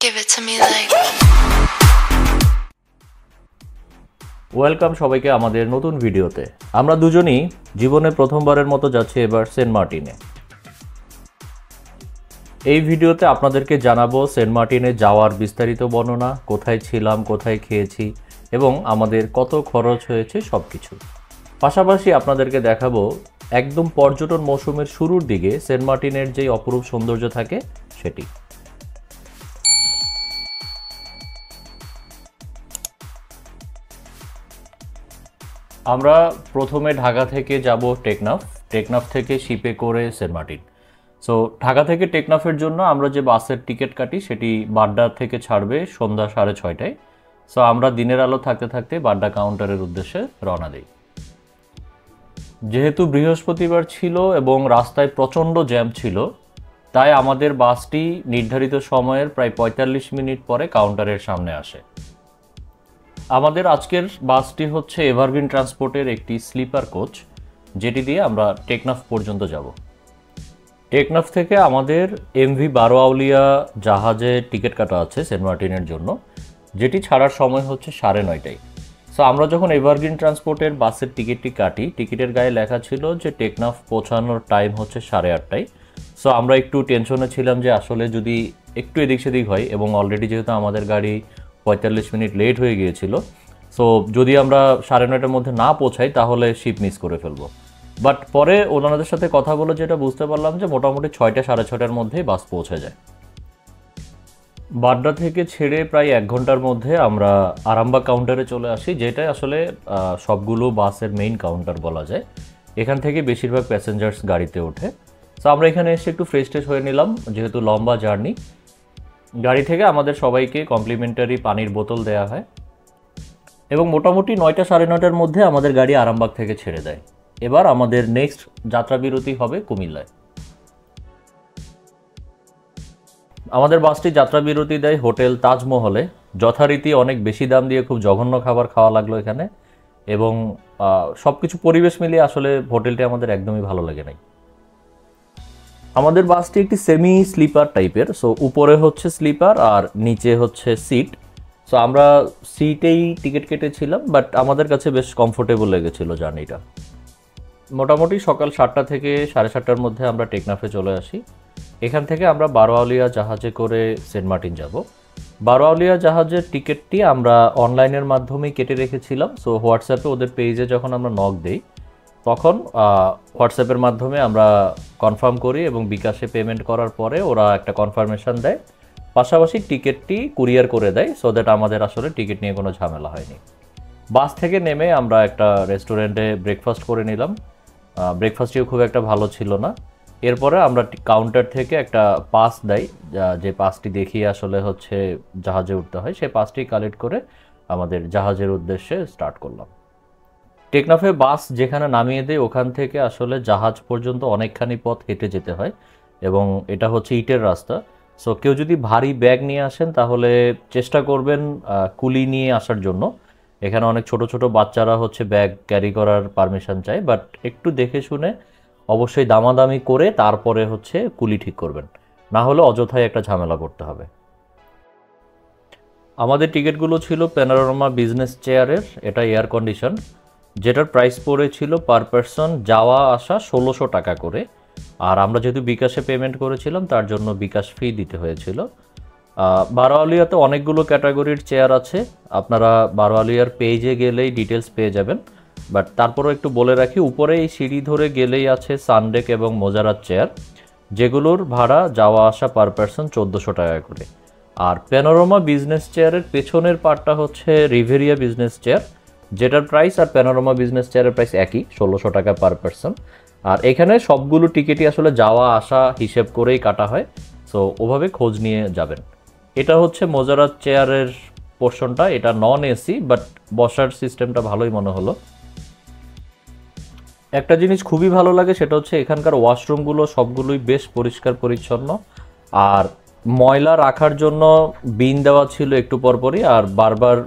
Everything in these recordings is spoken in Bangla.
Give it to me like welcome সবাইকে আমাদের নতুন ভিডিওতে। আমরা দুজনই জীবনে প্রথমবারের মতো যাচ্ছি এবার সেন্ট মার্টিনে। এই ভিডিওতে আপনাদেরকে জানাবো সেন্ট মার্টিনে যাওয়ার বিস্তারিত বর্ণনা, কোথায় ছিলাম, কোথায় খেয়েছি এবং আমাদের কত খরচ হয়েছে সবকিছু। পাশাপাশি আপনাদেরকে দেখাবো একদম পর্যটন মৌসুমের শুরুর দিকে সেন্ট মার্টিনের যে অপরূপ সৌন্দর্য থাকে সেটি। আমরা প্রথমে ঢাকা থেকে যাব টেকনাফ থেকে শিপে করে সেন্ট মার্টিন। সো ঢাকা থেকে টেকনাফের জন্য আমরা যে বাসের টিকিট কাটি সেটি বাড্ডা থেকে ছাড়বে সন্ধ্যা 6:30টায়। সো আমরা দিনের আলো থাকতে থাকতে বাড্ডা কাউন্টারের উদ্দেশ্যে রওনা দিই। যেহেতু বৃহস্পতিবার ছিল এবং রাস্তায় প্রচণ্ড জ্যাম ছিল, তাই আমাদের বাসটি নির্ধারিত সময়ের প্রায় 45 মিনিট পরে কাউন্টারের সামনে আসে। আমাদের আজকের বাসটি হচ্ছে এভারগ্রিন ট্রান্সপোর্টের একটি স্লিপার কোচ, যেটি দিয়ে আমরা টেকনাফ পর্যন্ত যাব। টেকনাফ থেকে আমাদের এমভি বারোয়াউলিয়া জাহাজে টিকিট কাটা আছে সেন্ট মার্টিনের জন্য, যেটি ছাড়ার সময় হচ্ছে 9:30টায়। সো আমরা যখন এভারগ্রিন ট্রান্সপোর্টের বাসের টিকিটটি কাটি, টিকিটের গায়ে লেখা ছিল যে টেকনাফ পৌঁছানোর টাইম হচ্ছে 8:30টায়। সো আমরা একটু টেনশনে ছিলাম যে আসলে যদি একটু এদিক সেদিক হয়, এবং অলরেডি যেহেতু আমাদের গাড়ি 45 মিনিট লেট হয়ে গিয়েছিল, সো যদি আমরা 9:30টার মধ্যে না পৌঁছাই তাহলে শিপ মিস করে ফেলবো। বাট পরে ওনাদের সাথে কথা বলে যেটা বুঝতে পারলাম যে মোটামুটি 6টা 6:30টার মধ্যেই বাস পৌঁছে যায়। বাড্ডা থেকে ছেড়ে প্রায় 1 ঘন্টার মধ্যে আমরা আরামবাগ কাউন্টারে চলে আসি, যেটা আসলে সবগুলো বাসের মেইন কাউন্টার বলা যায়। এখান থেকে বেশিরভাগ প্যাসেঞ্জার্স গাড়িতে ওঠে। সো আমরা এখানে এসে একটু ফ্রেশ ট্রেশ হয়ে নিলাম, যেহেতু লম্বা জার্নি। গাড়ি থেকে আমাদের সবাইকে কমপ্লিমেন্টারি পানির বোতল দেওয়া হয় এবং মোটামুটি 9টা 9:30টার মধ্যে আমাদের গাড়ি আরামবাগ থেকে ছেড়ে দেয়। এবার আমাদের নেক্সট যাত্রা বিরতি হবে কুমিল্লায়। আমাদের বাসটি যাত্রা বিরতি দেয় হোটেল তাজমহলে। যথারীতি অনেক বেশি দাম দিয়ে খুব জঘন্য খাবার খাওয়া লাগলো এখানে, এবং সব কিছু পরিবেশ মিলিয়ে আসলে হোটেলটি আমাদের একদমই ভালো লাগে নাই। আমাদের বাসটি একটি সেমি স্লিপার টাইপের। সো উপরে হচ্ছে স্লিপার আর নিচে হচ্ছে সিট। সো আমরা সিটেই টিকিট কেটেছিলাম, বাট আমাদের কাছে বেশ কমফোর্টেবল লেগেছিল জার্নিটা। মোটামুটি সকাল 7টা থেকে 7:30টার মধ্যে আমরা টেকনাফে চলে আসি। এখান থেকে আমরা বারোয়াউলিয়া জাহাজে করে সেন্ট মার্টিন যাব। বারোয়াউলিয়া জাহাজের টিকিটটি আমরা অনলাইনের মাধ্যমেই কেটে রেখেছিলাম। সো হোয়াটসঅ্যাপে ওদের পেজে যখন আমরা নক দিই, তখন হোয়াটসঅ্যাপের মাধ্যমে আমরা কনফার্ম করি এবং বিকাশে পেমেন্ট করার পরে ওরা একটা কনফার্মেশন দেয়, পাশাপাশি টিকিটটি কুরিয়ার করে দেয়, সো দ্যাট আমাদের আসলে টিকিট নিয়ে কোনো ঝামেলা হয়নি। বাস থেকে নেমে আমরা একটা রেস্টুরেন্টে ব্রেকফাস্ট করে নিলাম। ব্রেকফাস্টটিও খুব একটা ভালো ছিল না। এরপরে আমরা কাউন্টার থেকে একটা পাস দেয়, যে পাসটি দেখিয়ে আসলে হচ্ছে জাহাজে উঠতে হয়, সেই পাসটি কালেক্ট করে আমাদের জাহাজের উদ্দেশ্যে স্টার্ট করলাম। টেকনাফে বাস যেখানে নামিয়ে দেয় ওখান থেকে আসলে জাহাজ পর্যন্ত অনেকখানি পথ হেঁটে যেতে হয়, এবং এটা হচ্ছে ইটের রাস্তা। সো কেউ যদি ভারী ব্যাগ নিয়ে আসেন তাহলে চেষ্টা করবেন কুলি নিয়ে আসার জন্য। এখানে অনেক ছোট ছোট বাচ্চারা হচ্ছে ব্যাগ ক্যারি করার পারমিশন চায়, বাট একটু দেখে শুনে অবশ্যই দামাদামি করে তারপরে হচ্ছে কুলি ঠিক করবেন, না হলে অযথায় একটা ঝামেলা করতে হবে। আমাদের টিকিটগুলো ছিল প্যানোরামা বিজনেস চেয়ারের, এটা এয়ার কন্ডিশন, যেটার প্রাইস পড়েছিল পার পারসন যাওয়া আসা 1600 টাকা করে। আর আমরা যেহেতু বিকাশে পেমেন্ট করেছিলাম তার জন্য বিকাশ ফি দিতে হয়েছিল। বারোয়ালিয়াতে অনেকগুলো ক্যাটাগরির চেয়ার আছে, আপনারা বারোয়ালিয়ার পেজে গেলেই ডিটেলস পেয়ে যাবেন। বাট তারপরও একটু বলে রাখি, উপরে এই সিঁড়ি ধরে গেলেই আছে সানডেক এবং মোজারাত চেয়ার, যেগুলোর ভাড়া যাওয়া আসা পার পারসন 1400 টাকা করে। আর প্যানোরামা বিজনেস চেয়ারের পেছনের পার্টটা হচ্ছে রিভেরিয়া বিজনেস চেয়ার, যেটার প্রাইস আর প্যানোরামা বিজনেস চেয়ারের প্রাইস একই, 1600 টাকা পার পারসন। আর এখানে সবগুলো টিকিটই আসলে যাওয়া আসা হিসেব করেই কাটা হয়, সো ওভাবে খোঁজ নিয়ে যাবেন। এটা হচ্ছে মোজারাত চেয়ারের পোর্শনটা, এটা নন এসি, বাট বসার সিস্টেমটা ভালোই মনে হলো। একটা জিনিস খুবই ভালো লাগে, সেটা হচ্ছে এখানকার ওয়াশরুমগুলো সবগুলোই বেশ পরিষ্কার পরিচ্ছন্ন, আর ময়লা রাখার জন্য বিন দেওয়া ছিল একটু পরপরই, আর বারবার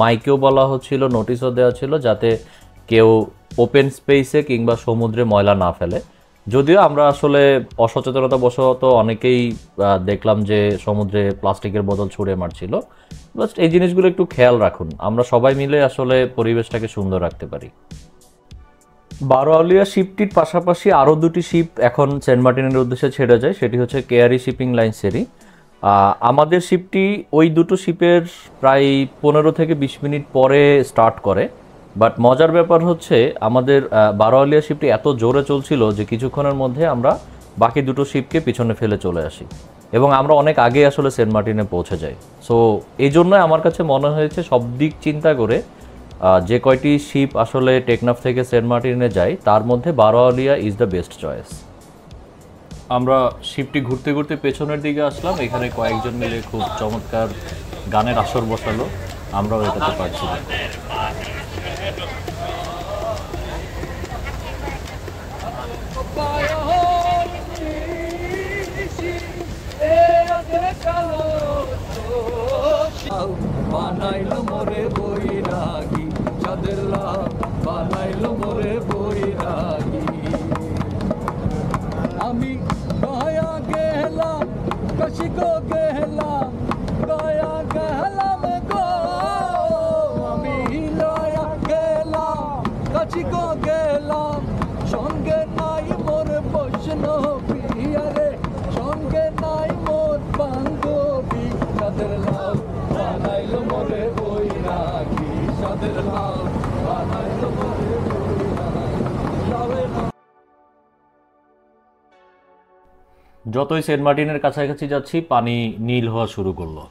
মাইকেও বলা হচ্ছিল, নোটিশও দেওয়া ছিল যাতে কেউ ওপেন স্পেসে কিংবা সমুদ্রে ময়লা না ফেলে। যদিও আমরা আসলে অসচেতনতাবশত অনেকেই দেখলাম যে সমুদ্রে প্লাস্টিকের বোতল ছুঁড়ে মারছিল। জাস্ট এই জিনিসগুলো একটু খেয়াল রাখুন, আমরা সবাই মিলে আসলে পরিবেশটাকে সুন্দর রাখতে পারি। বারোয়ালিয়া শিপটির পাশাপাশি আরও দুটি শিপ এখন সেন্ট মার্টিনের উদ্দেশ্যে ছেড়ে যায়, সেটি হচ্ছে কেয়ারি শিপিং লাইন্সেরই। আমাদের শিপটি ওই দুটো শিপের প্রায় 15 থেকে 20 মিনিট পরে স্টার্ট করে। বাট মজার ব্যাপার হচ্ছে আমাদের বারোয়ালিয়া শিপটি এত জোরে চলছিল যে কিছুক্ষণের মধ্যে আমরা বাকি দুটো শিপকে পিছনে ফেলে চলে আসি এবং আমরা অনেক আগে আসলে সেন্ট মার্টিনে পৌঁছে যাই। সো এই জন্যই আমার কাছে মনে হয়েছে সব দিক চিন্তা করে যে কয়টি শিপ আসলে টেকনাফ থেকে সেন্ট মার্টিনে যায় তার মধ্যে বারোয়ালিয়া ইজ দ্য বেস্ট চয়েস। আমরা শিপটি ঘুরতে ঘুরতে পেছনের দিকে আসলাম, এখানে কয়েকজন মিলে খুব চমৎকার গানের আসর বসালো, আমরাও এটাতে পারছি। বানাইলো মোরে বৈরাগী চাঁদের লাল, বানাইলো মোরে বৈরাগী। আমি গয়া গেলাম কাশি গো গেলাম, গয়া গেলাম গো আমি লয়া গেলাম কাশি গো গেলাম। সঙ্গে নাই মোর বৈষ্ণবী রে, সঙ্গে নাই মোর বান্ধবী। চাঁদের লাল বানাইলো মোরে বৈরাগী, চাঁদের লাল বানাইলো মোরে বৈরাগী। যতই সেন্ট মার্টিনের কাছাকাছি যাচ্ছি পানি নীল হওয়া শুরু করলো,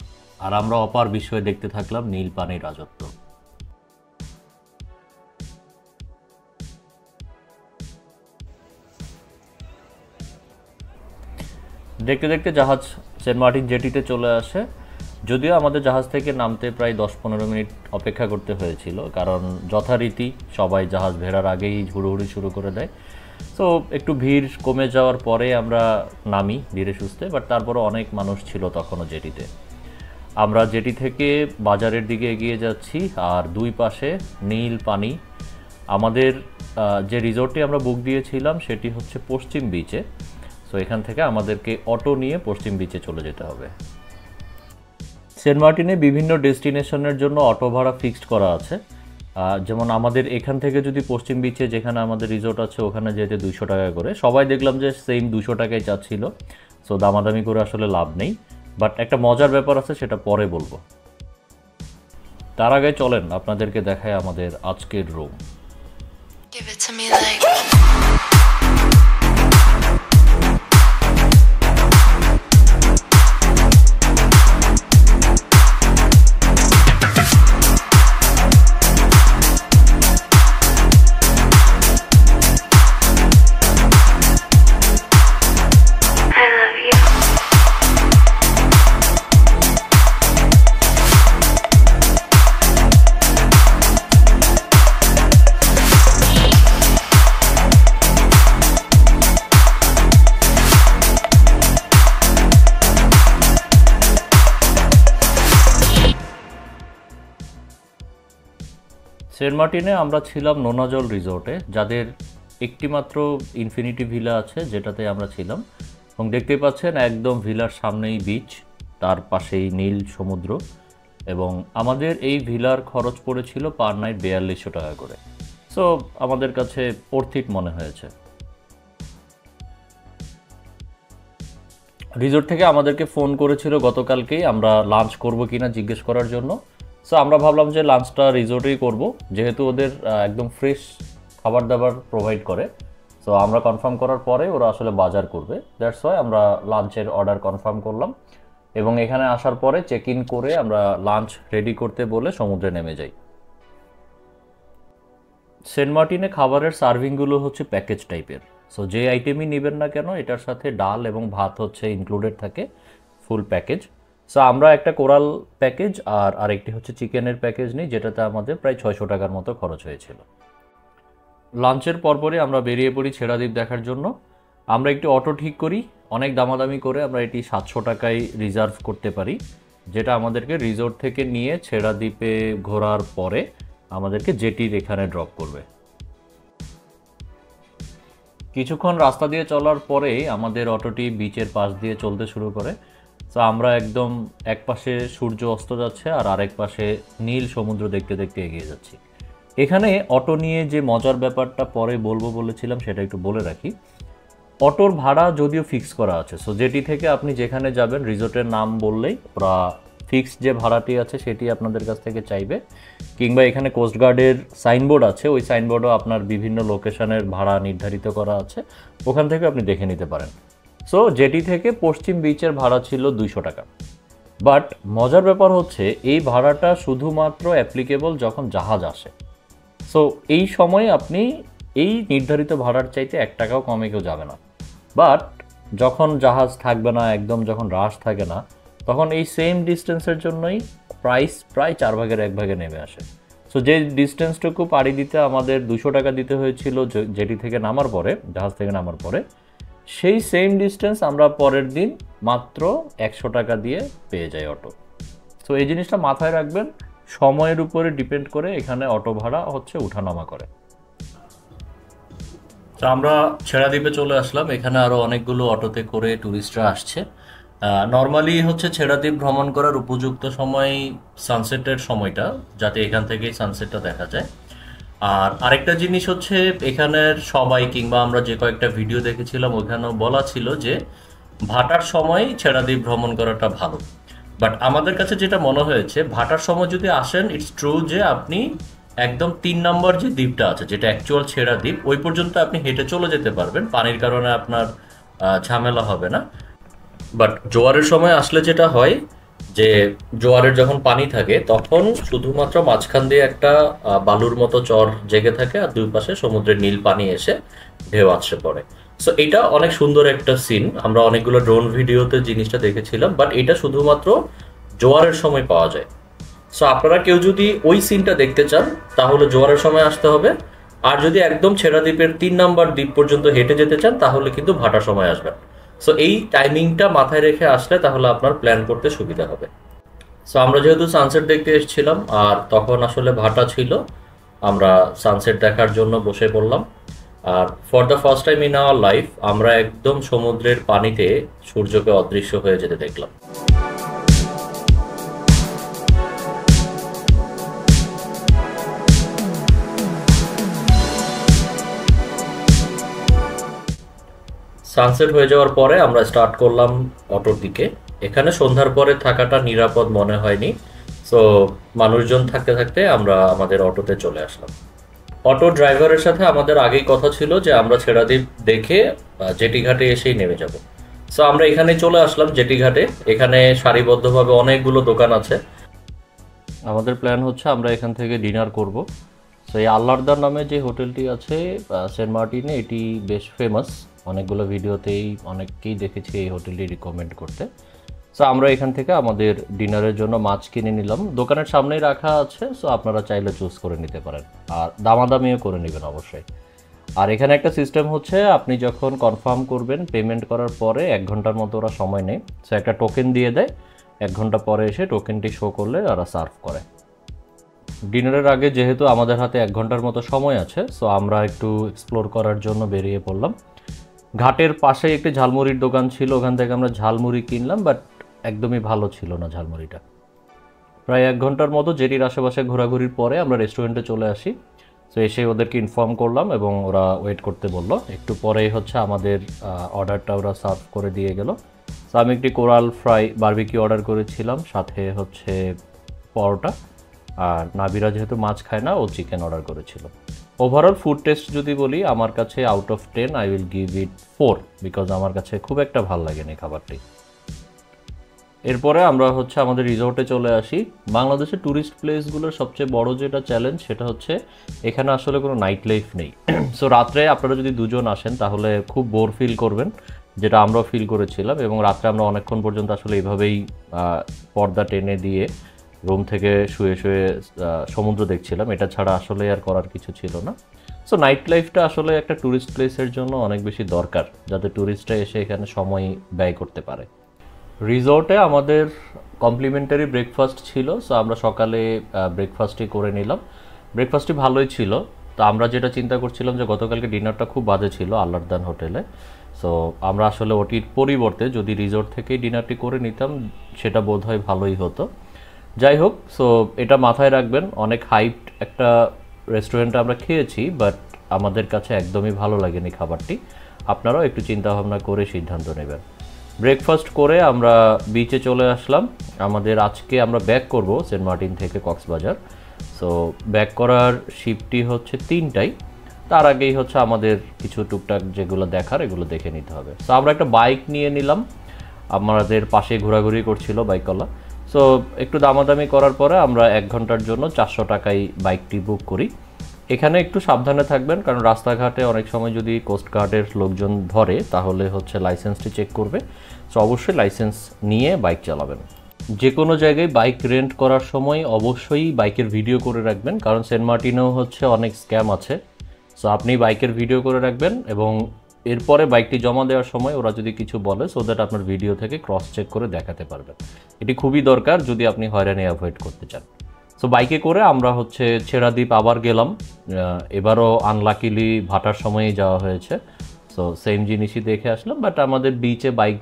আর আমরা অপার বিস্ময়ে দেখতে থাকলাম নীল পানির রাজত্ব। দেখতে দেখতে জাহাজ সেন্ট মার্টিন জেটিতে চলে আসে। যদিও আমাদের জাহাজ থেকে নামতে প্রায় 10-15 মিনিট অপেক্ষা করতে হয়েছিল, কারণ যথারীতি সবাই জাহাজ ভেড়ার আগেই হুড়োহুড়ি শুরু করে দেয়। তো একটু ভিড় কমে যাওয়ার পরে আমরা নামি ধীরে সুস্থে, বাট তারপরও অনেক মানুষ ছিল তখনও জেটিতে। আমরা জেটি থেকে বাজারের দিকে এগিয়ে যাচ্ছি, আর দুই পাশে নীল পানি। আমাদের যে রিসোর্টটি আমরা বুক দিয়েছিলাম সেটি হচ্ছে পশ্চিম বিচে। সো এখান থেকে আমাদেরকে অটো নিয়ে পশ্চিম বিচে চলে যেতে হবে। সেন্ট মার্টিনে বিভিন্ন ডেস্টিনেশনের জন্য অটো ভাড়া ফিক্সড করা আছে। যেমন আমাদের এখান থেকে যদি পশ্চিম বিচে যেখানে আমাদের রিসোর্ট আছে ওখানে যেতে 200 টাকা করে, সবাই দেখলাম যে সেম 200 টাকাই চাচ্ছিল। সো দামাদামি করে আসলে লাভ নেই, বাট একটা মজার ব্যাপার আছে, সেটা পরে বলবো। তার আগে চলেন আপনাদেরকে দেখায় আমাদের আজকের room. Give it to me like I love you. Saint মার্টিনে আমরা ছিলাম নোনাজল রিসোর্টে, যাদের একটি মাত্র ইনফিনিটি ভিলা আছে যেটাতে আমরা ছিলাম। এবং দেখতেই পাচ্ছেন একদম ভিলার সামনেই বিচ, তার পাশেই নীল সমুদ্র। এবং আমাদের এই ভিলার খরচ পড়েছিল পার নাইট 4200 টাকা করে। সো আমাদের কাছে অর্থিত মনে হয়েছে। রিসোর্ট থেকে আমাদেরকে ফোন করেছিল গতকালকেই আমরা লাঞ্চ করব কিনা জিজ্ঞেস করার জন্য। সো আমরা ভাবলাম যে লাঞ্চটা রিসোর্টেই করব, যেহেতু ওদের একদম ফ্রেশ খাবার দাবার প্রোভাইড করে। সো আমরা কনফার্ম করার পরে ওরা আসলে বাজার করবে, দ্যাটস ওয়াই আমরা লাঞ্চের অর্ডার কনফার্ম করলাম এবং এখানে আসার পরে চেক ইন করে আমরা লাঞ্চ রেডি করতে বলে সমুদ্রে নেমে যাই। সেন্ট মার্টিনে খাবারের সার্ভিংগুলো হচ্ছে প্যাকেজ টাইপের। সো যে আইটেমই নেবেন না কেন এটার সাথে ডাল এবং ভাত হচ্ছে ইনক্লুডেড থাকে, ফুল প্যাকেজ। সো আমরা একটা কোরাল প্যাকেজ আর আরেকটি হচ্ছে চিকেনের প্যাকেজ নিই, যেটাতে আমাদের প্রায় 600 টাকার মতো খরচ হয়েছিল। লাঞ্চের পরপরই আমরা বেরিয়ে পড়ি ছেড়াদ্বীপ দেখার জন্য। আমরা একটি অটো ঠিক করি, অনেক দামাদামি করে আমরা এটি 700 টাকায় রিজার্ভ করতে পারি, যেটা আমাদেরকে রিসোর্ট থেকে নিয়ে ছেড়াদ্বীপে ঘোরার পরে আমাদেরকে জেটির এখানে ড্রপ করবে। কিছুক্ষণ রাস্তা দিয়ে চলার পরেই আমাদের অটোটি বিচের পাশ দিয়ে চলতে শুরু করে। তো আমরা একদম এক পাশে সূর্য অস্ত যাচ্ছে আর আরেক পাশে নীল সমুদ্র দেখতে দেখতে এগিয়ে যাচ্ছি। এখানে অটো নিয়ে যে মজার ব্যাপারটা পরে বলবো বলেছিলাম সেটা একটু বলে রাখি। অটোর ভাড়া যদিও ফিক্স করা আছে, সো যেটি থেকে আপনি যেখানে যাবেন রিসোর্টের নাম বললেই ওরা ফিক্সড যে ভাড়াটি আছে সেটি আপনাদের কাছ থেকে চাইবে, কিংবা এখানে কোস্টগার্ডের সাইনবোর্ড আছে, ওই সাইনবোর্ডও আপনার বিভিন্ন লোকেশনের ভাড়া নির্ধারিত করা আছে, ওখান থেকে আপনি দেখে নিতে পারেন। সো যেটি থেকে পশ্চিম বিচের ভাড়া ছিল 200 টাকা। বাট মজার ব্যাপার হচ্ছে এই ভাড়াটা শুধুমাত্র অ্যাপ্লিকেবল যখন জাহাজ আসে। সো এই সময়ে আপনি এই নির্ধারিত ভাড়ার চাইতে 1 টাকাও কমে কেউ যাবে না। বাট যখন জাহাজ থাকবে না, একদম যখন রাশ থাকে না, তখন এই সেম ডিস্টেন্সের জন্যই প্রাইস প্রায় 4 ভাগের 1 ভাগে নেমে আসে। সো যে ডিস্টেন্সটুকু পাড়ি দিতে আমাদের 200 টাকা দিতে হয়েছিল যেটি থেকে নামার পরে, জাহাজ থেকে নামার পরে, সেই সেম ডিস্টেন্স আমরা পরের দিন মাত্র 100 টাকা দিয়ে পেয়ে যাই অটো। সো এই জিনিসটা মাথায় রাখবেন, সময়ের উপরে ডিপেন্ড করে এখানে অটো ভাড়া হচ্ছে উঠানামা করে। তো আমরা ছেড়াদ্বীপে চলে আসলাম। এখানে আরও অনেকগুলো অটোতে করে ট্যুরিস্টরা আসছে। নর্মালি হচ্ছে ছেড়াদ্বীপ ভ্রমণ করার উপযুক্ত সময় সানসেটের সময়টা, যাতে এখান থেকেই সানসেটটা দেখা যায়। আর আরেকটা জিনিস হচ্ছে এখানের সবাই, কিংবা আমরা যে কয়েকটা ভিডিও দেখেছিলাম ওখানেও বলা ছিল যে ভাটার সময় ছেড়াদ্বীপ ভ্রমণ করাটা ভালো। বাট আমাদের কাছে যেটা মনে হয়েছে, ভাটার সময় যদি আসেন, ইটস ট্রু যে আপনি একদম 3 নম্বর যে দ্বীপটা আছে, যেটা অ্যাকচুয়াল ছেড়া দ্বীপ, ওই পর্যন্ত আপনি হেঁটে চলে যেতে পারবেন, পানির কারণে আপনার ঝামেলা হবে না। বাট জোয়ারের সময় আসলে যেটা হয় যে জোয়ারের যখন পানি থাকে তখন শুধুমাত্র মাঝখান দিয়ে একটা বালুর মতো চর জেগে থাকে, আর দুই পাশে সমুদ্রের নীল পানি এসে ঢেউ আছড়ে পড়ে। সো এটা অনেক সুন্দর একটা সিন, আমরা অনেকগুলো ড্রোন ভিডিওতে জিনিসটা দেখেছিলাম, বাট এটা শুধুমাত্র জোয়ারের সময় পাওয়া যায়। সো আপনারা কেউ যদি ওই সিনটা দেখতে চান তাহলে জোয়ারের সময় আসতে হবে, আর যদি একদম ছেড়া দ্বীপের 3 নম্বর দ্বীপ পর্যন্ত হেঁটে যেতে চান তাহলে কিন্তু ভাটার সময় আসবেন। সো এই টাইমিংটা মাথায় রেখে আসলে তাহলে আপনার প্ল্যান করতে সুবিধা হবে। সো আমরা যেহেতু সানসেট দেখতে এসেছিলাম আর তখন আসলে ভাটা ছিল, আমরা সানসেট দেখার জন্য বসে পড়লাম। আর for the first time in our life আমরা একদম সমুদ্রের পানিতে সূর্যকে অদৃশ্য হয়ে যেতে দেখলাম। সানসেট হয়ে যাওয়ার পরে আমরা স্টার্ট করলাম অটোর দিকে। এখানে সন্ধ্যার পরে থাকাটা নিরাপদ মনে হয়নি, সো মানুষজন থাকতে থাকতে আমরা আমাদের অটোতে চলে আসলাম। অটো ড্রাইভারের সাথে আমাদের আগেই কথা ছিল যে আমরা ছেড়াদ্বীপ দেখে জেটি ঘাটে এসেই নেমে যাব। সো আমরা এখানে চলে আসলাম জেটি ঘাটে। এখানে সারিবদ্ধভাবে অনেকগুলো দোকান আছে। আমাদের প্ল্যান হচ্ছে আমরা এখান থেকে ডিনার করব। সো এই আল্লাহদার নামে যে হোটেলটি আছে সেন্ট মার্টিনে, এটি বেশ ফেমাস, অনেকগুলো ভিডিওতেই অনেককেই দেখেছি এই হোটেলটি রিকমেন্ড করতে। সো আমরা এখান থেকে আমাদের ডিনারের জন্য মাছ কিনে নিলাম, দোকানের সামনেই রাখা আছে, সো আপনারা চাইলে চুজ করে নিতে পারেন, আর দামাদামিও করে নেবেন অবশ্যই। আর এখানে একটা সিস্টেম হচ্ছে, আপনি যখন কনফার্ম করবেন পেমেন্ট করার পরে 1 ঘন্টার মতো ওরা সময় নেয়, সো একটা টোকেন দিয়ে দেয়, 1 ঘন্টা পরে এসে টোকেনটি শো করলে ওরা সার্ভ করে। ডিনারের আগে যেহেতু আমাদের হাতে 1 ঘন্টার মতো সময় আছে, সো আমরা একটু এক্সপ্লোর করার জন্য বেরিয়ে পড়লাম। ঘাটের পাশেই একটি ঝালমুড়ির দোকান ছিল, ওখান থেকে আমরা ঝালমুড়ি কিনলাম, বাট একদমই ভালো ছিল না ঝালমুড়িটা। প্রায় 1 ঘন্টার মতো জেটির আশেপাশে ঘোরাঘুরির পরে আমরা রেস্টুরেন্টে চলে আসি। সো এসে ওদেরকে ইনফর্ম করলাম এবং ওরা ওয়েট করতে বললো। একটু পরেই হচ্ছে আমাদের অর্ডারটা ওরা সার্ভ করে দিয়ে গেল। সো আমি একটি কোরাল ফ্রাই বারবিকিউ অর্ডার করেছিলাম, সাথে হচ্ছে পরোটা, আর নাবিরা যেহেতু মাছ খায় না ও চিকেন অর্ডার করেছিল। ওভারঅল ফুড টেস্ট যদি বলি, আমার কাছে out of 10 I will give it 4, because আমার কাছে খুব একটা ভালো লাগেনি খাবারটি। এরপরে আমরা হচ্ছে আমাদের রিসোর্টে চলে আসি। বাংলাদেশের ট্যুরিস্ট প্লেসগুলোর সবচেয়ে বড় যেটা চ্যালেঞ্জ সেটা হচ্ছে এখানে আসলে কোনো নাইট লাইফ নেই। সো রাত্রে আপনারা যদি 2 জন আসেন তাহলে খুব বোর ফিল করবেন, যেটা আমরাও ফিল করেছিলাম, এবং রাত্রে আমরা অনেকক্ষণ পর্যন্ত আসলে এইভাবেই পর্দা টেনে দিয়ে রুম থেকে শুয়ে শুয়ে সমুদ্র দেখছিলাম। এটা ছাড়া আসলে আর করার কিছু ছিল না। সো নাইট লাইফটা আসলে একটা ট্যুরিস্ট প্লেসের জন্য অনেক বেশি দরকার, যাতে ট্যুরিস্টরা এসে এখানে সময় ব্যয় করতে পারে। রিসর্টে আমাদের কমপ্লিমেন্টারি ব্রেকফাস্ট ছিল, সো আমরা সকালে ব্রেকফাস্টই করে নিলাম। ব্রেকফাস্টটি ভালোই ছিল, তো আমরা যেটা চিন্তা করছিলাম যে গতকালকে ডিনারটা খুব বাজে ছিল আল্লাহদান হোটেলে, সো আমরা আসলে ওটির পরিবর্তে যদি রিসোর্ট থেকেই ডিনারটি করে নিতাম সেটা বোধহয় ভালোই হতো। যাই হোক, সো এটা মাথায় রাখবেন, অনেক হাইট একটা রেস্টুরেন্টে আমরা খেয়েছি, বাট আমাদের কাছে একদমই ভালো লাগেনি খাবারটি। আপনারাও একটু চিন্তা ভাবনা করে সিদ্ধান্ত নেবেন। ব্রেকফাস্ট করে আমরা বিচে চলে আসলাম। আমাদের আজকে আমরা ব্যাক করব সেন্ট মার্টিন থেকে কক্সবাজার। সো ব্যাক করার শিপটি হচ্ছে 3টায়। তার আগেই হচ্ছে আমাদের কিছু টুকটাক যেগুলো দেখার এগুলো দেখে নিতে হবে। সো আমরা একটা বাইক নিয়ে নিলাম, আমাদের পাশে ঘোরাঘুরি করছিল বাইকওয়ালা। সো একটু দামাদামি করার পরে আমরা 1 ঘন্টার জন্য 400 টাকায় বাইকটি বুক করি। এখানে একটু সাবধানে থাকবেন, কারণ রাস্তাঘাটে অনেক সময় যদি কোস্টগার্ডের লোকজন ধরে তাহলে হচ্ছে লাইসেন্সটি চেক করবে। সো অবশ্যই লাইসেন্স নিয়ে বাইক চালাবেন। যে কোনো জায়গায় বাইক রেন্ট করার সময় অবশ্যই বাইকের ভিডিও করে রাখবেন, কারণ সেন্ট মার্টিনেও হচ্ছে অনেক স্ক্যাম আছে। সো আপনি বাইকের ভিডিও করে রাখবেন এবং এরপরে বাইকটি জমা দেওয়ার সময় ওরা যদি কিছু বলে সো দ্যাট আপনার ভিডিও থেকে ক্রস চেক করে দেখাতে পারবেন। এটি খুবই দরকার যদি আপনি হয়রানি অ্যাভয়েড করতে চান। সো বাইকে করে আমরা হচ্ছে ছেড়াদ্বীপ আবার গেলাম। এবারও আনলাকিলি ভাটার সময়ই যাওয়া হয়েছে, সো সেম জিনিসই দেখে আসলাম, বাট আমাদের বিচে বাইক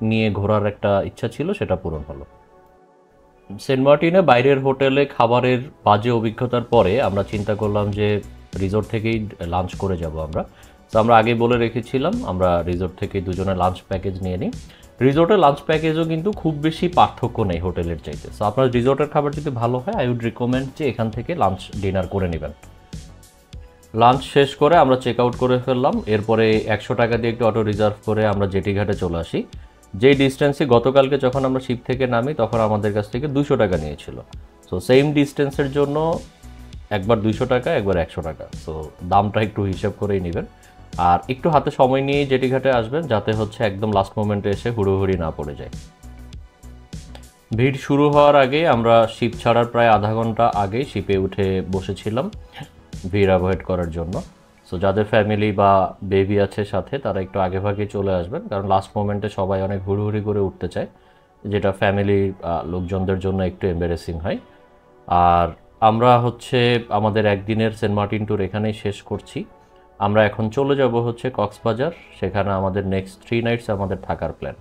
নিয়ে ঘোরার একটা ইচ্ছা ছিল, সেটা পূরণ হলো। সেন্ট মার্টিনে বাইরের হোটেলে খাবারের বাজে অভিজ্ঞতার পরে আমরা চিন্তা করলাম যে রিসোর্ট থেকেই লাঞ্চ করে যাব আমরা। তো আমরা আগে বলে রেখেছিলাম আমরা রিসোর্ট থেকে দুজনে লাঞ্চ প্যাকেজ নিয়ে নিই। রিসোর্টের লাঞ্চ প্যাকেজও কিন্তু খুব বেশি পার্থক্য নেই হোটেলের চাইতে। সো আপনার রিসোর্টের খাবার যদি ভালো হয়, আই উড রিকমেন্ড যে এখান থেকে লাঞ্চ ডিনার করে নেবেন। লাঞ্চ শেষ করে আমরা চেক আউট করে ফেললাম। এরপরে 100 টাকা দিয়ে একটু অটো রিজার্ভ করে আমরা জেটি ঘাটে চলে আসি। যেই ডিস্টেন্সে গতকালকে যখন আমরা শিপ থেকে নামি তখন আমাদের কাছ থেকে 200 টাকা নিয়েছিল। সো সেম ডিস্টেন্সের জন্য একবার 200 টাকা, একবার 100 টাকা। সো দামটা একটু হিসাব করেই নেবেন, আর একটু হাতে সময় নিয়ে জেটি ঘাটে আসবেন যাতে হচ্ছে একদম লাস্ট মোমেন্টে এসে হুড়োহুড়ি না পড়ে যায়। ভিড় শুরু হওয়ার আগে আমরা শিপ ছাড়ার প্রায় আধা ঘন্টা আগে শিপে উঠে বসেছিলাম ভিড় অ্যাভয়েড করার জন্য। সো যাদের ফ্যামিলি বা বেবি আছে সাথে তারা একটু আগে ভাগে চলে আসবেন, কারণ লাস্ট মোমেন্টে সবাই অনেক হুড়োহুড়ি করে উঠতে চায়, যেটা ফ্যামিলির লোকজনদের জন্য একটু এম্বারেসিং হয়। আর আমরা হচ্ছে আমাদের একদিনের সেন্ট মার্টিন ট্যুর এখানেই শেষ করছি। আমরা এখন চলে যাব হচ্ছে কক্সবাজার, সেখানে আমাদের নেক্সট 3 নাইটস আমাদের থাকার প্ল্যান।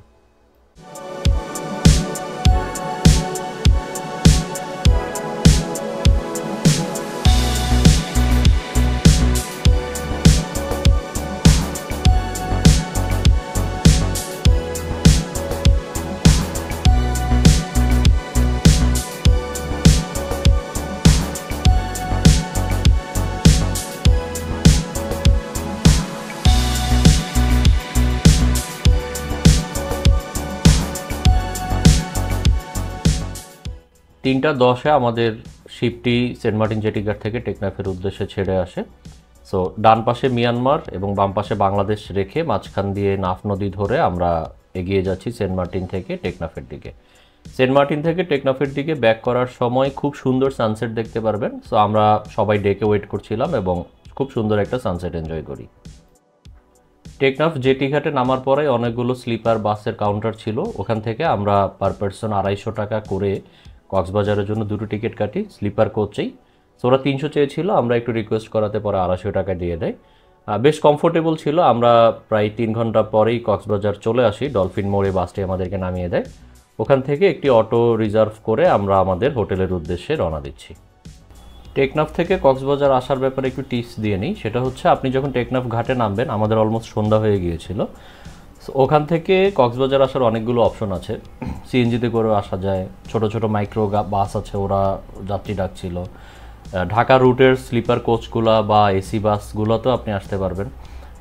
তিনটা 10-এ আমাদের শিপটি সেন্ট মার্টিন জেটিঘাট থেকে টেকনাফের উদ্দেশ্যে ছেড়ে আসে। সো ডান পাশে মিয়ানমার এবং বাম পাশে বাংলাদেশ রেখে মাঝখান দিয়ে নাফ নদী ধরে আমরা এগিয়ে যাচ্ছি সেন্ট মার্টিন থেকে টেকনাফের দিকে। সেন্ট মার্টিন থেকে টেকনাফের দিকে ব্যাক করার সময় খুব সুন্দর সানসেট দেখতে পারবেন। সো আমরা সবাই ডেকে ওয়েট করছিলাম এবং খুব সুন্দর একটা সানসেট এনজয় করি। টেকনাফ জেটি ঘাটে নামার পরে অনেকগুলো স্লিপার বাসের কাউন্টার ছিল, ওখান থেকে আমরা পার পারসন 250 টাকা করে কক্সবাজারের জন্য 2টো টিকিট কাটি স্লিপার কোচেই। সো ওরা 300 চেয়েছিল, আমরা একটু রিকোয়েস্ট করাতে পরে 250 টাকা দিয়ে দেয়। বেশ কমফোর্টেবল ছিল। আমরা প্রায় 3 ঘন্টা পরেই কক্সবাজার চলে আসি। ডলফিন মোড়ে বাসটি আমাদেরকে নামিয়ে দেয়। ওখান থেকে একটি অটো রিজার্ভ করে আমরা আমাদের হোটেলের উদ্দেশ্যে রওনা দিচ্ছি। টেকনাফ থেকে কক্সবাজার আসার ব্যাপারে একটু টিপস দিয়ে নিই। সেটা হচ্ছে আপনি যখন টেকনাফ ঘাটে নামবেন, আমাদের অলমোস্ট সন্ধ্যা হয়ে গিয়েছিল। ওখান থেকে কক্সবাজার আসার অনেকগুলো অপশন আছে। সিএনজিতে করেও আসা যায়, ছোট ছোট মাইক্রো বাস আছে, ওরা যাত্রী ডাকছিল। ঢাকা রুটের স্লিপার কোচগুলো বা এসি বাসগুলোতেও আপনি আসতে পারবেন,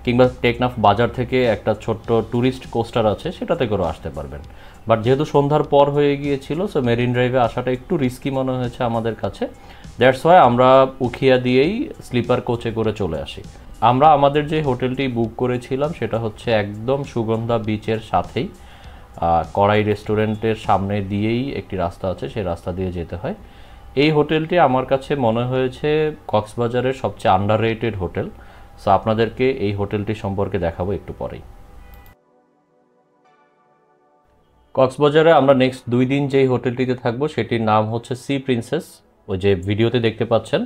কিংবা টেকনাফ বাজার থেকে একটা ছোট্ট ট্যুরিস্ট কোস্টার আছে, সেটাতে করেও আসতে পারবেন। বাট যেহেতু সন্ধ্যার পর হয়ে গিয়েছিল, সো মেরিন ড্রাইভে আসাটা একটু রিস্কি মনে হয়েছে আমাদের কাছে। দ্যাটস ওয়াই আমরা উখিয়া দিয়েই স্লিপার কোচে করে চলে আসি। আমরা আমাদের যে হোটেলটি বুক করেছিলাম সেটা হচ্ছে একদম সুগন্ধা বিচের সাথেই, কড়াই রেস্টুরেন্টের সামনে দিয়েই একটি রাস্তা আছে, সেই রাস্তা দিয়ে যেতে হয়। এই হোটেলটি আমার কাছে মনে হয়েছে কক্সবাজারের সবচেয়ে আন্ডাররেটেড হোটেল। সো আপনাদেরকে এই হোটেলটি সম্পর্কে দেখাবো একটু পরেই। কক্সবাজারে আমরা নেক্সট 2 দিন যেই হোটেলটিতে থাকবো সেটির নাম হচ্ছে সি প্রিন্সেস। ওই যে ভিডিওতে দেখতে পাচ্ছেন,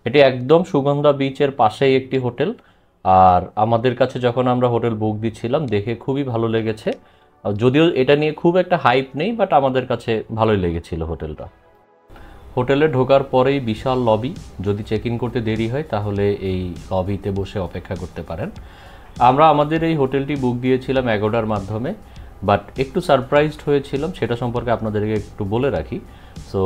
এটি একদম সুগন্ধা বিচের পাশেই একটি হোটেল। আর আমাদের কাছে যখন আমরা হোটেল বুক দিচ্ছিলাম দেখে খুবই ভালো লেগেছে, যদিও এটা নিয়ে খুব একটা হাইপ নেই, বাট আমাদের কাছে ভালোই লেগেছিল হোটেলটা। হোটেলে ঢোকার পরেই বিশাল লবি, যদি চেক ইন করতে দেরি হয় তাহলে এই লবিতে বসে অপেক্ষা করতে পারেন। আমরা আমাদের এই হোটেলটি বুক দিয়েছিলাম অ্যাগোডার মাধ্যমে, বাট একটু সারপ্রাইজড হয়েছিলাম, সেটা সম্পর্কে আপনাদেরকে একটু বলে রাখি। সো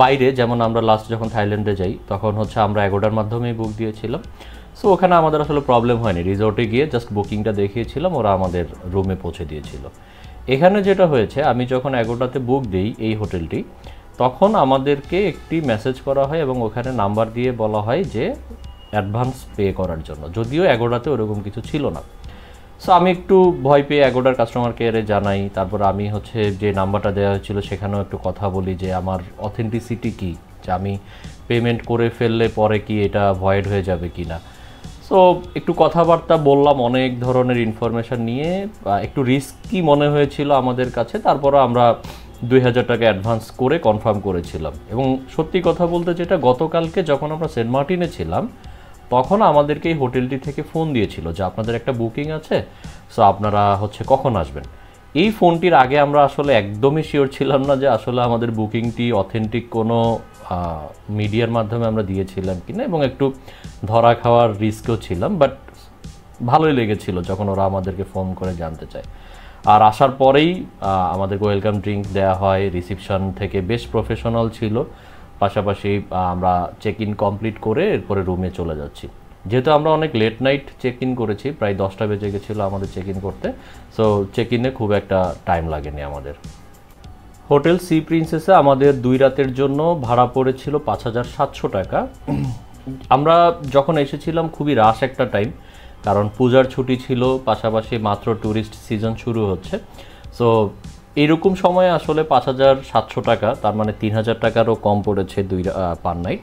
বাইরে যেমন আমরা লাস্ট যখন থাইল্যান্ডে যাই তখন হচ্ছে আমরা অ্যাগোডার মাধ্যমেই বুক দিয়েছিলাম। সো ওখানে আমাদের আসলে প্রবলেম হয়নি, রিসোর্টে গিয়ে জাস্ট বুকিংটা দেখিয়েছিলাম, ওরা আমাদের রুমে পৌঁছে দিয়েছিল। এখানে যেটা হয়েছে, আমি যখন অ্যাগোডাতে বুক দিই এই হোটেলটি, তখন আমাদেরকে একটি মেসেজ করা হয় এবং ওখানে নাম্বার দিয়ে বলা হয় যে অ্যাডভান্স পে করার জন্য, যদিও অ্যাগোডাতে ওরকম কিছু ছিল না। সো আমি একটু ভয় পেয়ে অ্যাগোডার কাস্টমার কেয়ারে জানাই, তারপর আমি হচ্ছে যে নাম্বারটা দেওয়া হয়েছিল সেখানেও একটু কথা বলি যে আমার অথেন্টিসিটি কী, যে আমি পেমেন্ট করে ফেললে পরে কি এটা ভয়েড হয়ে যাবে কি না। সো একটু কথাবার্তা বললাম, অনেক ধরনের ইনফরমেশান নিয়ে, একটু রিস্কি মনে হয়েছিল আমাদের কাছে, তারপরও আমরা 2000 টাকা অ্যাডভান্স করে কনফার্ম করেছিলাম। এবং সত্যি কথা বলতে যেটা, গতকালকে যখন আমরা সেন্ট মার্টিনে ছিলাম তখন আমাদেরকে এই হোটেলটি থেকে ফোন দিয়েছিল যে আপনাদের একটা বুকিং আছে, সো আপনারা হচ্ছে কখন আসবেন। এই ফোনটির আগে আমরা আসলে একদমই শিওর ছিলাম না যে আসলে আমাদের বুকিংটি অথেন্টিক কোনো মিডিয়ার মাধ্যমে আমরা দিয়েছিলাম কিনা, এবং একটু ধরা খাওয়ার রিস্কও ছিলাম, বাট ভালোই লেগেছিল যখন ওরা আমাদেরকে ফোন করে জানতে চায়। আর আসার পরেই আমাদের ওয়েলকাম ড্রিঙ্ক দেওয়া হয়, রিসিপশন থেকে বেশ প্রফেশনাল ছিল। পাশাপাশি আমরা চেক ইন কমপ্লিট করে এরপরে রুমে চলে যাচ্ছি। যেহেতু আমরা অনেক লেট নাইট চেক ইন করেছি, প্রায় 10টা বেজে গেছিলো আমাদের চেক ইন করতে, সো চেক ইনে খুব একটা টাইম লাগেনি আমাদের। হোটেল সি প্রিন্সেসে আমাদের 2 রাতের জন্য ভাড়া পড়েছিল 5700 টাকা। আমরা যখন এসেছিলাম খুবই রাশ একটা টাইম, কারণ পূজার ছুটি ছিল, পাশাপাশি মাত্র ট্যুরিস্ট সিজন শুরু হচ্ছে। সো এইরকম সময়ে আসলে 5700 টাকা, তার মানে 3000 টাকারও কম পড়েছে পার নাইট।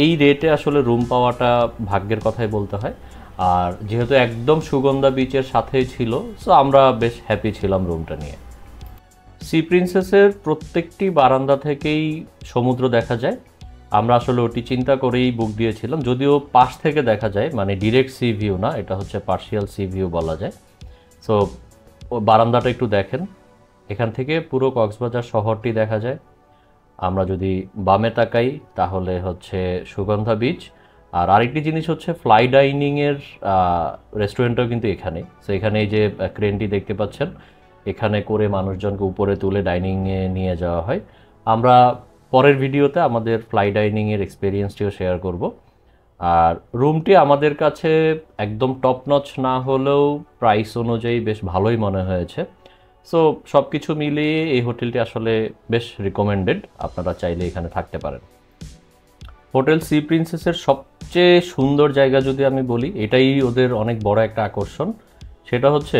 এই রেটে আসলে রুম পাওয়াটা ভাগ্যের কথাই বলতে হয়। আর যেহেতু একদম সুগন্ধা বিচের সাথেই ছিল, সো আমরা বেশ হ্যাপি ছিলাম রুমটা নিয়ে। সি প্রিন্সেসের প্রত্যেকটি বারান্দা থেকেই সমুদ্র দেখা যায়। আমরা আসলে ওটি চিন্তা করেই বুক দিয়েছিলাম, যদিও পাশ থেকে দেখা যায়, মানে ডিরেক্ট সি ভিউ না, এটা হচ্ছে পার্শিয়াল সি ভিউ বলা যায়। সো বারান্দাটা একটু দেখেন, এখান থেকে পুরো কক্সবাজার শহরটি দেখা যায়। আমরা যদি বামে তাকাই তাহলে হচ্ছে সুগন্ধা বিচ। আর আরেকটি জিনিস হচ্ছে ফ্লাই ডাইনিংয়ের রেস্টুরেন্টটাও কিন্তু এখানে। সো এখানে এই যে ক্রেনটি দেখতে পাচ্ছেন, এখানে করে মানুষজনকে উপরে তুলে ডাইনিংয়ে নিয়ে যাওয়া হয়। আমরা পরের ভিডিওতে আমাদের ফ্লাই ডাইনিংয়ের এক্সপিরিয়েন্সটিও শেয়ার করব। আর রুমটি আমাদের কাছে একদম টপ নচ না হলেও প্রাইস অনুযায়ী বেশ ভালোই মনে হয়েছে। সো সব কিছু মিলিয়ে এই হোটেলটি আসলে বেশ রিকমেন্ডেড, আপনারা চাইলে এখানে থাকতে পারেন। হোটেল সি প্রিন্সেসের সবচেয়ে সুন্দর জায়গা যদি আমি বলি, এটাই ওদের অনেক বড় একটা আকর্ষণ, সেটা হচ্ছে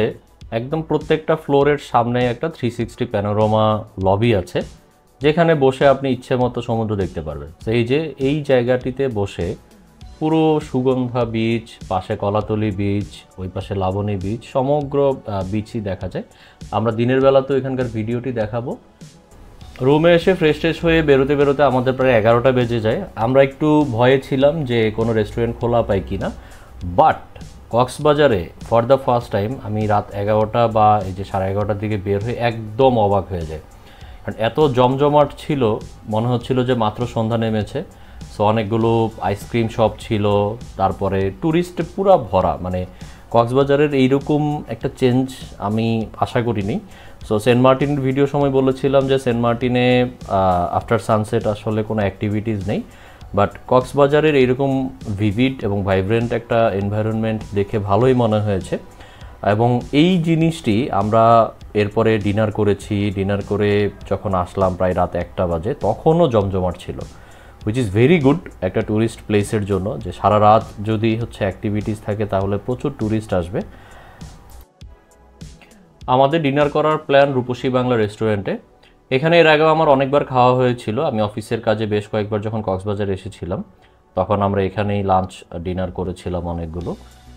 একদম প্রত্যেকটা ফ্লোরের সামনে একটা 360 প্যানোরামা লবি আছে, যেখানে বসে আপনি ইচ্ছে মতো সমুদ্র দেখতে পারবেন। সেই যে এই জায়গাটিতে বসে পুরো সুগন্ধা বিচ, পাশে কলাতলি বিচ, ওই পাশে লাবণী বিচ, সমগ্র বিচই দেখা যায়। আমরা দিনের বেলা তো এখানকার ভিডিওটি দেখাবো। রুমে এসে ফ্রেশ ট্রেশ হয়ে বেরোতে বেরোতে আমাদের প্রায় 11টা বেজে যায়। আমরা একটু ভয়ে ছিলাম যে কোনো রেস্টুরেন্ট খোলা পাই কি না, বাট কক্সবাজারে ফর দ্য ফার্স্ট টাইম আমি রাত 11টা বা এই যে 11:30টার দিকে বের হয়ে একদম অবাক হয়ে যায়, কারণ এত জমজমাট ছিল, মনে হচ্ছিল যে মাত্র সন্ধ্যা নেমেছে। সো অনেকগুলো আইসক্রিম শপ ছিল, তারপরে ট্যুরিস্টে পুরা ভরা, মানে কক্সবাজারের এইরকম একটা চেঞ্জ আমি আশা করিনি। সো সেন্ট মার্টিন ভিডিও সময় বলেছিলাম যে সেন্ট মার্টিনে আফটার সানসেট আসলে কোনো অ্যাক্টিভিটিস নেই, বাট কক্সবাজারের এইরকম ভিভিড এবং ভাইব্রেন্ট একটা এনভায়রনমেন্ট দেখে ভালোই মনে হয়েছে। এবং এই জিনিসটি আমরা এরপরে ডিনার করেছি, ডিনার করে যখন আসলাম প্রায় রাত 1টা বাজে, তখনও জমজমাট ছিল, হুইচ ইজ ভেরি গুড একটা ট্যুরিস্ট প্লেসের জন্য, যে সারা রাত যদি হচ্ছে অ্যাক্টিভিটিস থাকে তাহলে প্রচুর ট্যুরিস্ট আসবে। আমাদের ডিনার করার প্ল্যান রূপসী বাংলা রেস্টুরেন্টে। এখানে এর আগেও আমার অনেকবার খাওয়া হয়েছিল, আমি অফিসের কাজে বেশ কয়েকবার যখন কক্সবাজার এসেছিলাম তখন আমরা এখানেই লাঞ্চ ডিনার করেছিলাম অনেকগুলো।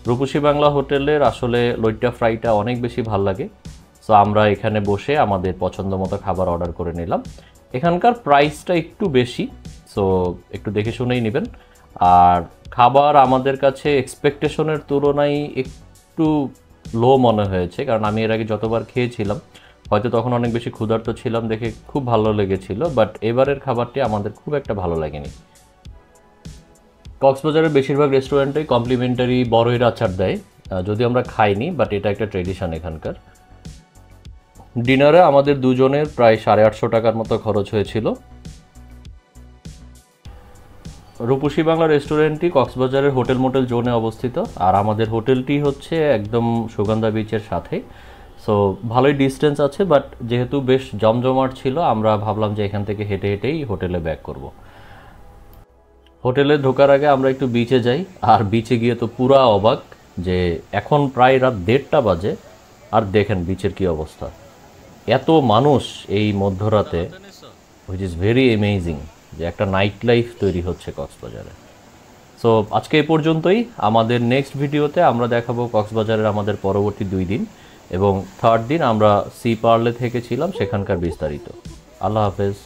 রূপসী বাংলা হোটেলের আসলে লইট্টা ফ্রাইটা অনেক বেশি ভাল লাগে। সো আমরা এখানে বসে আমাদের পছন্দ মতো খাবার অর্ডার করে নিলাম। এখানকার প্রাইসটা একটু বেশি, সো একটু দেখে শুনেই নেবেন। আর খাবার আমাদের কাছে এক্সপেকটেশনের তুলনায় একটু লো মনে হয়েছে, কারণ আমি এর আগে যতবার খেয়েছিলাম হয়তো তখন অনেক বেশি ক্ষুধার্ত ছিলাম দেখে খুব ভালো লেগেছিল, বাট এবারের খাবারটি আমাদের খুব একটা ভালো লাগেনি। কক্সবাজারের বেশিরভাগ রেস্টুরেন্টেই কমপ্লিমেন্টারি বড়ইয়ের আচার দেয়, যদি আমরা খাইনি, বাট এটা একটা ট্রেডিশন এখানকার। ডিনারে আমাদের দুজনের প্রায় 850 টাকার মতো খরচ হয়েছিল। রূপসী বাংলা রেস্টুরেন্টটি কক্সবাজারের হোটেল মোটেল জোনে অবস্থিত, আর আমাদের হোটেলটি হচ্ছে একদম সুগন্ধা বিচের সাথে। সো ভালোই ডিস্টেন্স আছে, বাট যেহেতু বেশ জমজমাট ছিল আমরা ভাবলাম যে এখান থেকে হেঁটে হেঁটেই হোটেলে ব্যাক করব। হোটেলে ঢোকার আগে আমরা একটু বিচে যাই, আর বিচে গিয়ে তো পুরা অবাক যে এখন প্রায় রাত 1:30 বাজে, আর দেখেন বিচের কি অবস্থা, এত মানুষ এই মধ্যরাতে, হুইচ ইজ ভেরি অ্যামেজিং যে একটা নাইট লাইফ তৈরি হচ্ছে কক্সবাজারে। সো আজকে এই পর্যন্তই। আমাদের নেক্সট ভিডিওতে আমরা দেখাবো কক্সবাজারের আমাদের পরবর্তী 2 দিন, এবং 3rd দিন আমরা সি পার্লে থেকে ছিলাম সেখানকার বিস্তারিত। আল্লাহ হাফেজ।